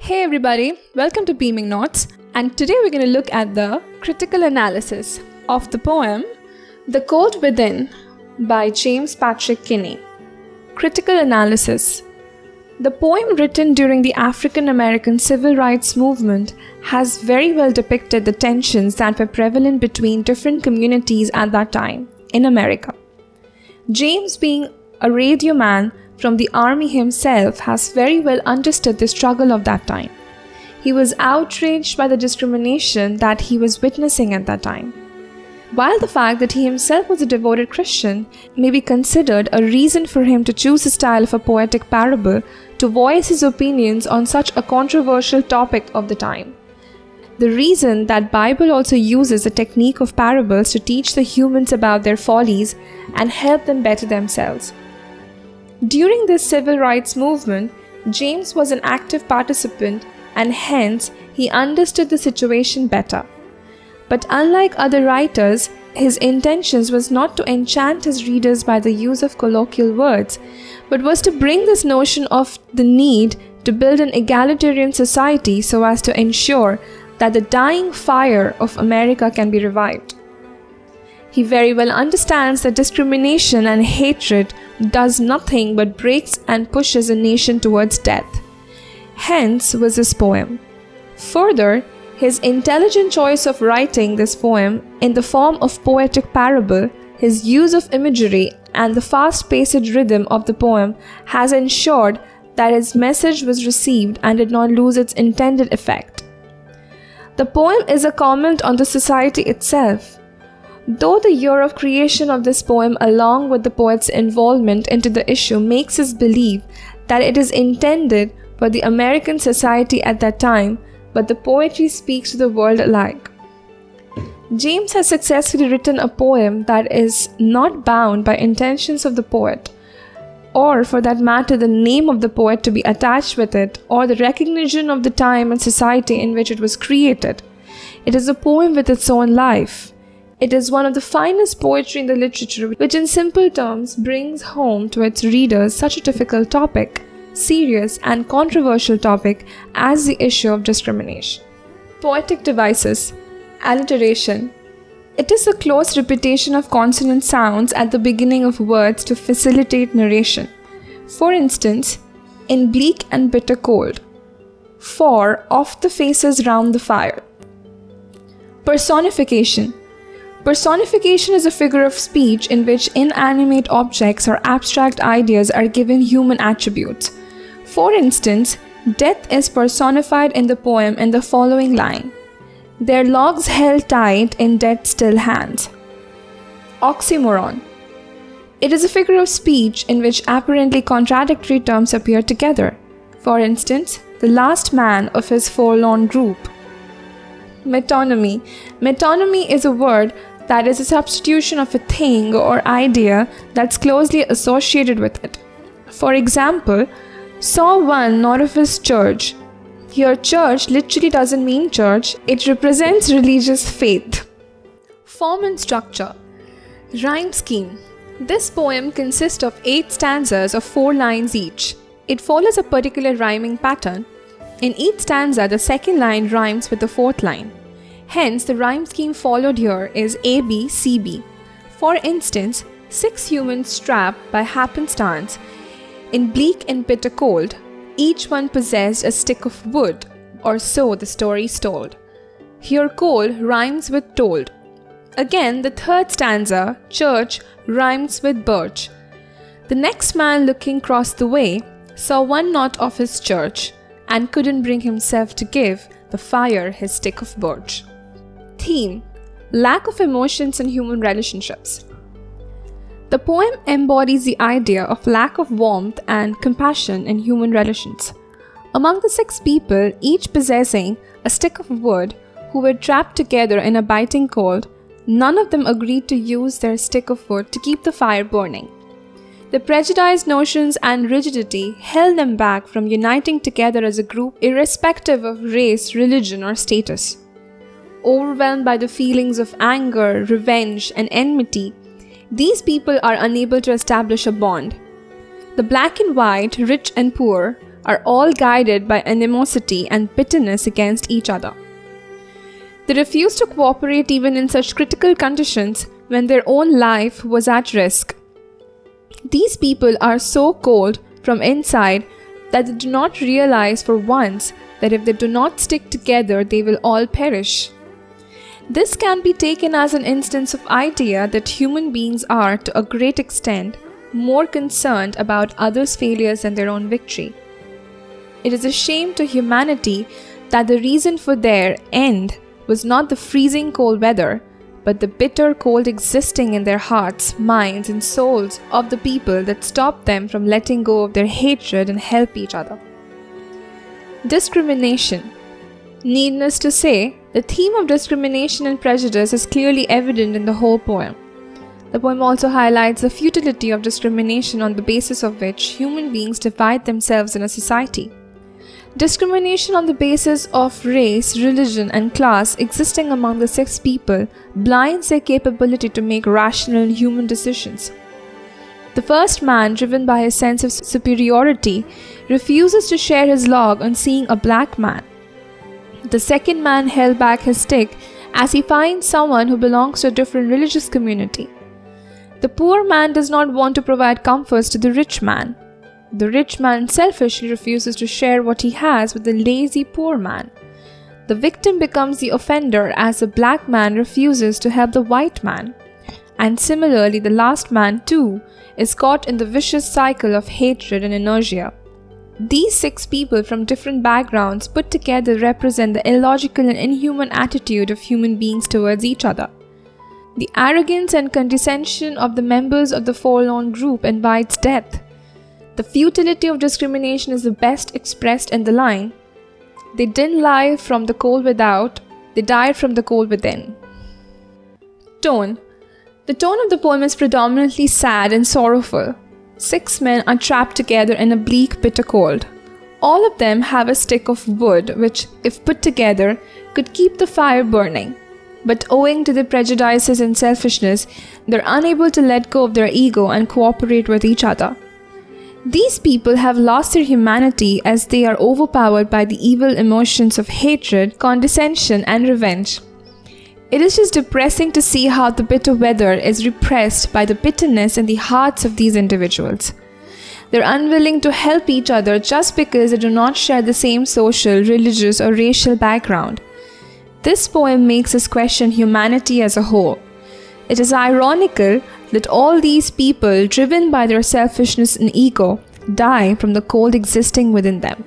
Hey everybody, welcome to Beaming Notes, and today we're going to look at the critical analysis of the poem The Cold Within by James Patrick Kinney. Critical analysis. The poem, written during the African American civil rights movement, has very well depicted the tensions that were prevalent between different communities at that time in America. James, being a radio man from the army himself, has very well understood the struggle of that time. He was outraged by the discrimination that he was witnessing at that time. While the fact that he himself was a devoted Christian may be considered a reason for him to choose the style of a poetic parable to voice his opinions on such a controversial topic of the time. The reason that Bible also uses the technique of parables to teach the humans about their follies and help them better themselves. During this civil rights movement, James was an active participant and hence he understood the situation better. But unlike other writers, his intentions was not to enchant his readers by the use of colloquial words, but was to bring this notion of the need to build an egalitarian society so as to ensure that the dying fire of America can be revived. He very well understands that discrimination and hatred does nothing but breaks and pushes a nation towards death. Hence was this poem. Further, his intelligent choice of writing this poem in the form of poetic parable, his use of imagery, and the fast-paced rhythm of the poem has ensured that his message was received and did not lose its intended effect. The poem is a comment on the society itself. Though the year of creation of this poem, along with the poet's involvement into the issue, makes us believe that it is intended for the American society at that time, but the poetry speaks to the world alike. James has successfully written a poem that is not bound by intentions of the poet, or for that matter the name of the poet to be attached with it, or the recognition of the time and society in which it was created. It is a poem with its own life. It is one of the finest poetry in the literature, which in simple terms brings home to its readers such a difficult topic, serious and controversial topic as the issue of discrimination. Poetic Devices. Alliteration. It is a close repetition of consonant sounds at the beginning of words to facilitate narration. For instance, in bleak and bitter cold. For off the faces round the fire. Personification. Personification is a figure of speech in which inanimate objects or abstract ideas are given human attributes. For instance, death is personified in the poem in the following line: "Their logs held tight in dead still hands." Oxymoron. It is a figure of speech in which apparently contradictory terms appear together. For instance, the last man of his forlorn group. Metonymy. Metonymy is a word that is a substitution of a thing or idea that's closely associated with it. For example, saw one not of his church. Here, church literally doesn't mean church, it represents religious faith. Form and structure. Rhyme scheme. This poem consists of 8 stanzas of 4 lines each. It follows a particular rhyming pattern. In each stanza, the second line rhymes with the fourth line. Hence, the rhyme scheme followed here is AB, CB. For instance, 6 humans strapped by happenstance in bleak and bitter cold, each one possessed a stick of wood, or so the story is told. Here cold rhymes with told. Again, the third stanza, church, rhymes with birch. The next man looking cross the way saw one not of his church, and couldn't bring himself to give the fire his stick of birch. Theme: lack of emotions in human relationships. The poem embodies the idea of lack of warmth and compassion in human relations. Among the 6 people, each possessing a stick of wood, who were trapped together in a biting cold, none of them agreed to use their stick of wood to keep the fire burning. The prejudiced notions and rigidity held them back from uniting together as a group, irrespective of race, religion, or status. Overwhelmed by the feelings of anger, revenge, and enmity, These people are unable to establish a bond. The black and white, rich and poor, are all guided by animosity and bitterness against each other. They refuse to cooperate even in such critical conditions when their own life was at risk. These people are so cold from inside that they do not realize for once that if they do not stick together, they will all perish. This can be taken as an instance of idea that human beings are, to a great extent, more concerned about others' failures than their own victory. It is a shame to humanity that the reason for their end was not the freezing cold weather, but the bitter cold existing in their hearts, minds, and souls of the people that stopped them from letting go of their hatred and help each other. Discrimination. Needless to say, the theme of discrimination and prejudice is clearly evident in the whole poem. The poem also highlights the futility of discrimination on the basis of which human beings divide themselves in a society. Discrimination on the basis of race, religion, and class existing among the six people blinds their capability to make rational and human decisions. The first man, driven by his sense of superiority, refuses to share his log on seeing a black man. The second man held back his stick as he finds someone who belongs to a different religious community. The poor man does not want to provide comforts to the rich man. The rich man selfishly refuses to share what he has with the lazy poor man. The victim becomes the offender as the black man refuses to help the white man. And similarly, the last man too is caught in the vicious cycle of hatred and inertia. These six people from different backgrounds put together represent the illogical and inhuman attitude of human beings towards each other. The arrogance and condescension of the members of the forlorn group invites death. The futility of discrimination is the best expressed in the line, "They didn't lie from the cold without, they died from the cold within." Tone. The tone of the poem is predominantly sad and sorrowful. Six men are trapped together in a bleak, bitter cold. All of them have a stick of wood which, if put together, could keep the fire burning. But owing to their prejudices and selfishness, they're unable to let go of their ego and cooperate with each other. These people have lost their humanity as they are overpowered by the evil emotions of hatred, condescension, and revenge. It is just depressing to see how the bitter weather is repressed by the bitterness in the hearts of these individuals. They're unwilling to help each other just because they do not share the same social, religious, or racial background. This poem makes us question humanity as a whole. It is ironical that all these people, driven by their selfishness and ego, die from the cold existing within them.